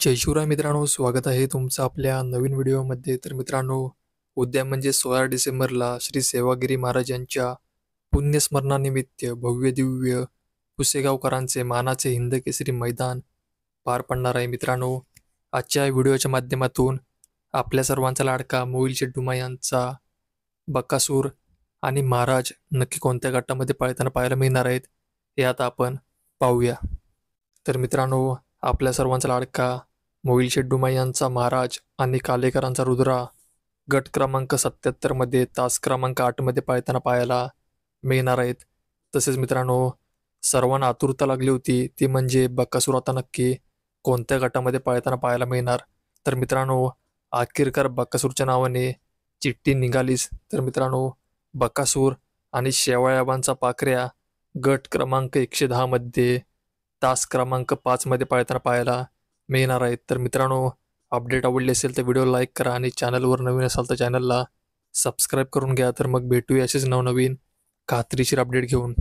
जय शिवराय मित्रांनो, स्वागत आहे तुमचं आपल्या नवीन व्हिडिओमध्ये. तर मित्रांनो, उद्या म्हणजे 16 डिसेंबरला श्री सेवागिरी महाराज यांच्या पुण्यस्मरणानिमित्त भव्य दिव्य पुसेगावकरांचे मानाचे हिंदकेसरी मैदान पार पडणार आहे. मित्रांनो, आजच्या व्हिडिओच्या माध्यमातून आपल्या सर्वांचा लाडका मोहिल शेट्टी यांचा बकासूर आणि महाराज नक्की कोणत्या गटामध्ये पळताना पाहायला मिळणार आहेत हे आता आपण पाहूया. तर मित्रांनो, आपल्या सर्वांचा लाडका मोहिल शेट्टी यांचा महाराज आणि कालेकरांचा रुद्रा गट क्रमांक 77 मध्ये तास क्रमांक 8 मध्ये पळताना पाहायला मिळणार आहेत. तसेच मित्रांनो, सर्वांना आतुरता लागली होती ती म्हणजे बकासूर आता नक्की कोणत्या गटामध्ये पळताना पाहायला मिळणार. तर मित्रांनो, अखेरकार बकासूरच्या नावाने चिठ्ठी निघालीच. तर मित्रांनो, बकासूर आणि शेवाळ्याबांचा पाखऱ्या गट क्रमांक 110 मध्ये तास क्रमांक 5 मध्ये पळताना पाहायला मिळणार आहेत. तर मित्रांनो, अपडेट आवडली असेल तर व्हिडिओ लाईक करा आणि चॅनलवर नवीन असाल तर चॅनलला सबस्क्राईब करून घ्या. तर मग भेटूया असेच नवनवीन खात्रीशीर अपडेट घेऊन.